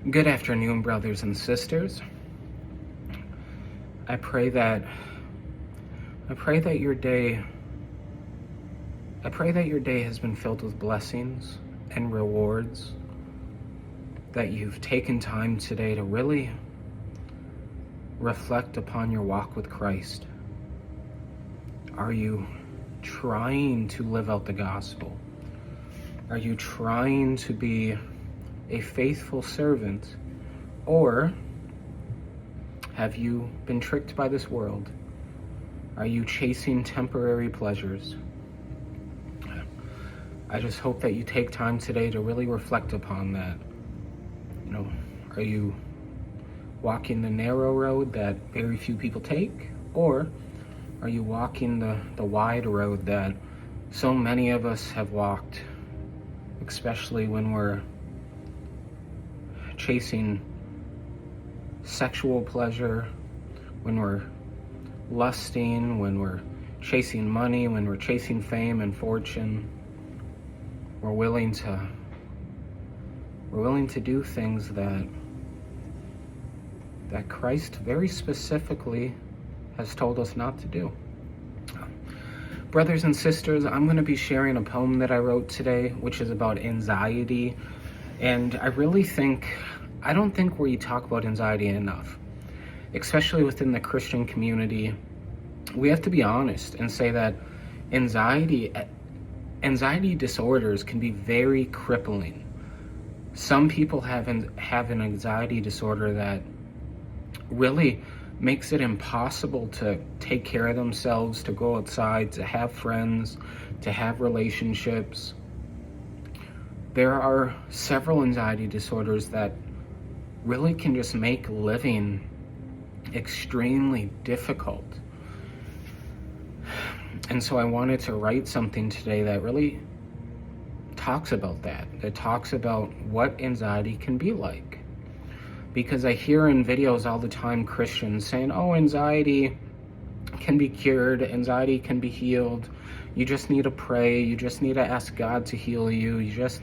Good afternoon, brothers and sisters. I pray that your day has been filled with blessings and rewards, that you've taken time today to really reflect upon your walk with Christ. Are you trying to live out the gospel? Are you trying to be a faithful servant? Or have you been tricked by this world? Are you chasing temporary pleasures? I just hope that you take time today to really reflect upon that. Are you walking the narrow road that very few people take? Or are you walking the wide road that so many of us have walked, especially when we're chasing sexual pleasure, when we're lusting, when we're chasing money, when we're chasing fame and fortune? We're willing to do things that Christ very specifically has told us not to do. Brothers and sisters, I'm going to be sharing a poem that I wrote today, which is about anxiety. And I don't think we talk about anxiety enough, especially within the Christian community. We have to be honest and say that anxiety disorders can be very crippling. Some people have an anxiety disorder that really makes it impossible to take care of themselves, to go outside, to have friends, to have relationships. There are several anxiety disorders that really can just make living extremely difficult. And so I wanted to write something today that really talks about that. It talks about what anxiety can be like. Because I hear in videos all the time Christians saying, oh, anxiety can be cured, anxiety can be healed. You just need to pray, you just need to ask God to heal you, you just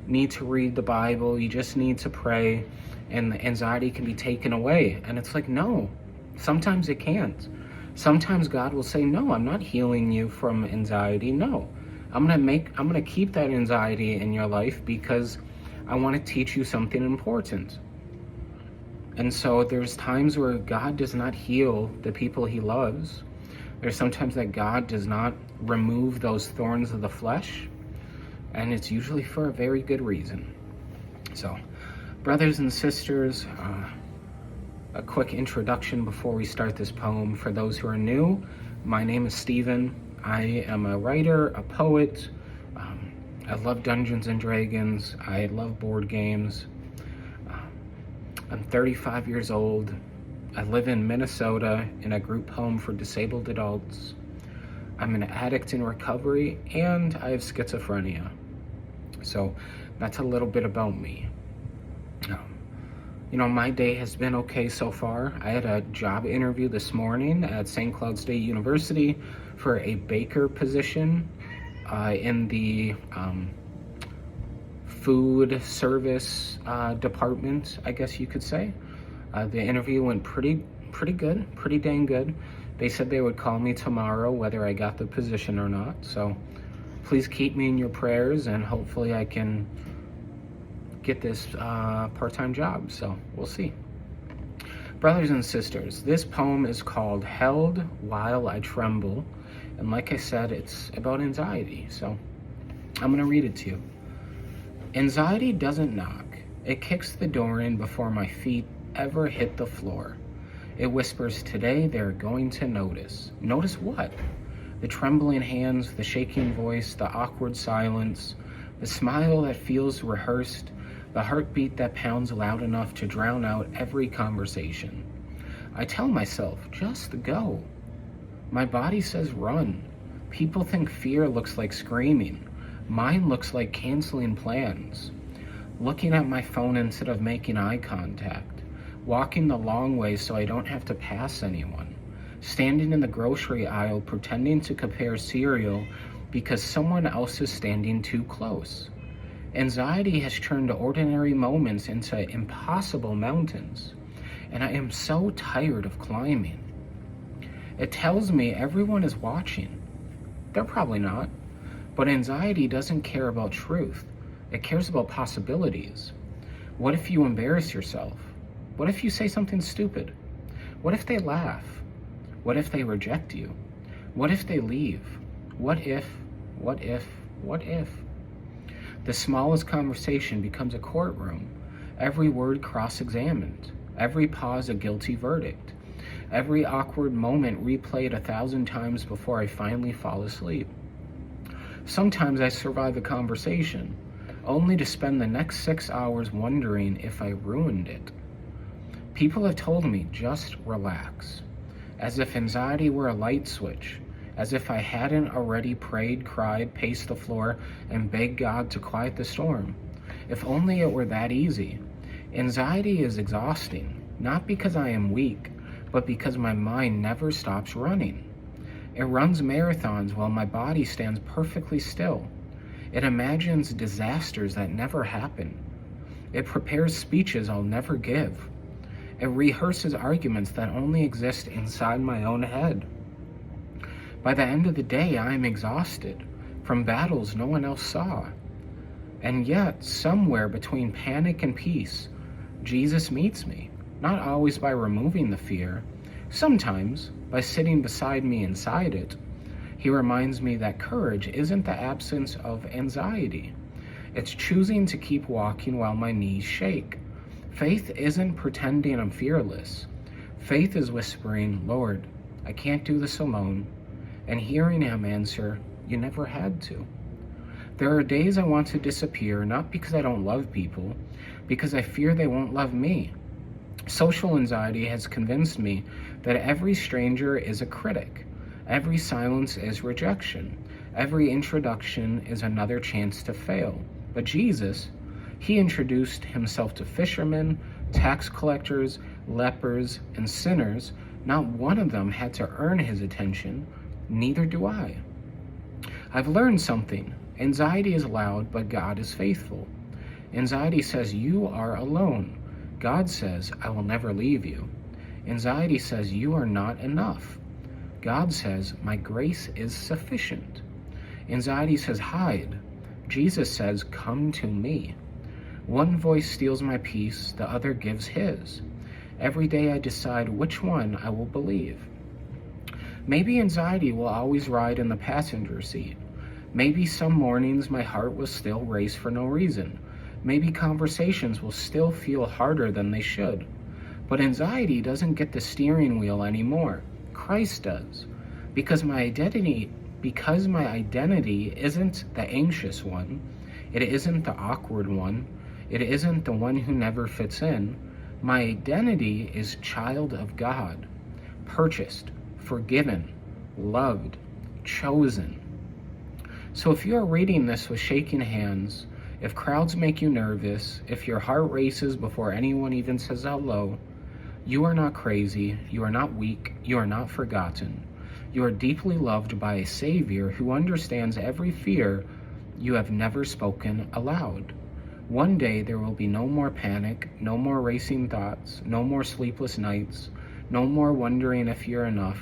need to read the Bible, you just need to pray, and the anxiety can be taken away. And it's like, no, sometimes it can't. Sometimes God will say, no, I'm not healing you from anxiety. No, I'm gonna keep that anxiety in your life because I want to teach you something important. And so there's times where God does not heal the people he loves. There's sometimes that God does not remove those thorns of the flesh, and it's usually for a very good reason. So, brothers and sisters, a quick introduction before we start this poem. For those who are new, my name is Stephen. I am a writer, a poet. I love Dungeons and Dragons. I love board games. I'm 35 years old. I live in Minnesota in a group home for disabled adults. I'm an addict in recovery, and I have schizophrenia. So that's a little bit about me. My day has been okay so far. I had a job interview this morning at St. Cloud State University for a baker position in the food service department, I guess you could say. The interview went pretty good, pretty dang good. They said they would call me tomorrow whether I got the position or not. So please keep me in your prayers, and hopefully I can get this part-time job. So we'll see. Brothers and sisters, this poem is called Held While I Tremble. And like I said, it's about anxiety. So I'm going to read it to you. Anxiety doesn't knock. It kicks the door in before my feet ever hit the floor. It whispers, today they're going to notice. Notice what? The trembling hands, the shaking voice, the awkward silence, the smile that feels rehearsed, the heartbeat that pounds loud enough to drown out every conversation. I tell myself, just go. My body says run. People think fear looks like screaming. Mine looks like canceling plans. Looking at my phone instead of making eye contact. Walking the long way so I don't have to pass anyone. Standing in the grocery aisle pretending to compare cereal because someone else is standing too close. Anxiety has turned ordinary moments into impossible mountains, and I am so tired of climbing. It tells me everyone is watching. They're probably not, but anxiety doesn't care about truth. It cares about possibilities. What if you embarrass yourself? What if you say something stupid? What if they laugh? What if they reject you? What if they leave? What if? The smallest conversation becomes a courtroom, every word cross-examined, every pause a guilty verdict, every awkward moment replayed 1,000 times before I finally fall asleep. Sometimes I survive a conversation, only to spend the next 6 hours wondering if I ruined it. People have told me, just relax, as if anxiety were a light switch, as if I hadn't already prayed, cried, paced the floor, and begged God to quiet the storm. If only it were that easy. Anxiety is exhausting, not because I am weak, but because my mind never stops running. It runs marathons while my body stands perfectly still. It imagines disasters that never happen. It prepares speeches I'll never give. It rehearses arguments that only exist inside my own head. By the end of the day, I am exhausted from battles no one else saw. And yet, somewhere between panic and peace, Jesus meets me, not always by removing the fear, sometimes by sitting beside me inside it. He reminds me that courage isn't the absence of anxiety. It's choosing to keep walking while my knees shake. Faith isn't pretending I'm fearless. Faith is whispering, Lord, I can't do this alone, and hearing him answer, you never had to. There are days I want to disappear, not because I don't love people, because I fear they won't love me. Social anxiety has convinced me that every stranger is a critic. Every silence is rejection. Every introduction is another chance to fail. But Jesus, he introduced himself to fishermen, tax collectors, lepers, and sinners. Not one of them had to earn his attention. Neither do I. I've learned something. Anxiety is loud, but God is faithful. Anxiety says you are alone. God says, I will never leave you. Anxiety says you are not enough. God says, my grace is sufficient. Anxiety says, hide. Jesus says, come to me. One voice steals my peace, the other gives his. Every day I decide which one I will believe. Maybe anxiety will always ride in the passenger seat. Maybe some mornings my heart will still race for no reason. Maybe conversations will still feel harder than they should. But anxiety doesn't get the steering wheel anymore. Christ does. Because my identity isn't the anxious one. It isn't the awkward one. It isn't the one who never fits in. My identity is child of God, purchased, forgiven, loved, chosen. So if you are reading this with shaking hands, if crowds make you nervous, if your heart races before anyone even says hello, you are not crazy, you are not weak, you are not forgotten. You are deeply loved by a Savior who understands every fear you have never spoken aloud. One day there will be no more panic, no more racing thoughts, no more sleepless nights, no more wondering if you're enough.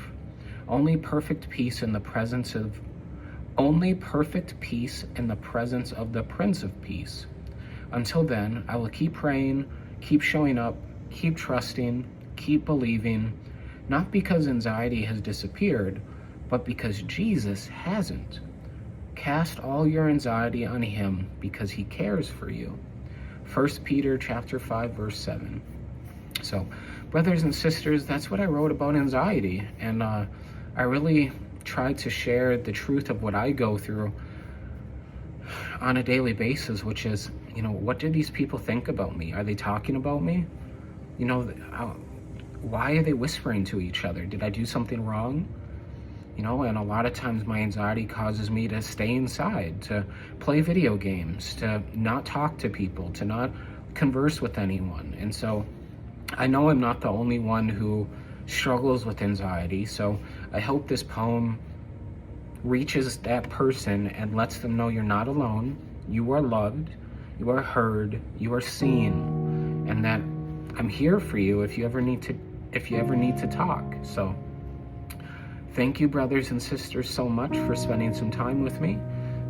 Only perfect peace in the presence of the Prince of Peace. Until then, I will keep praying, keep showing up, keep trusting, keep believing, not because anxiety has disappeared, but because Jesus hasn't. Cast all your anxiety on him because he cares for you. 1 Peter chapter 5, verse 7. So, brothers and sisters, that's what I wrote about anxiety. And I really tried to share the truth of what I go through on a daily basis, which is, what do these people think about me? Are they talking about me? Why are they whispering to each other? Did I do something wrong? And a lot of times my anxiety causes me to stay inside, to play video games, to not talk to people, to not converse with anyone. And so I know I'm not the only one who struggles with anxiety. So I hope this poem reaches that person and lets them know you're not alone, you are loved, you are heard, you are seen, and that I'm here for you if you ever need to talk. So thank you, brothers and sisters, so much for spending some time with me.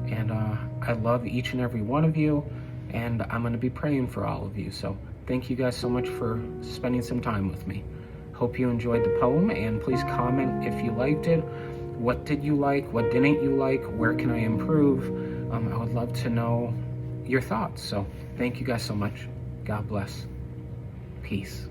And I love each and every one of you, and I'm going to be praying for all of you. So thank you guys so much for spending some time with me. Hope you enjoyed the poem, and please comment if you liked it. What did you like? What didn't you like? Where can I improve? I would love to know your thoughts. So thank you guys so much. God bless. Peace.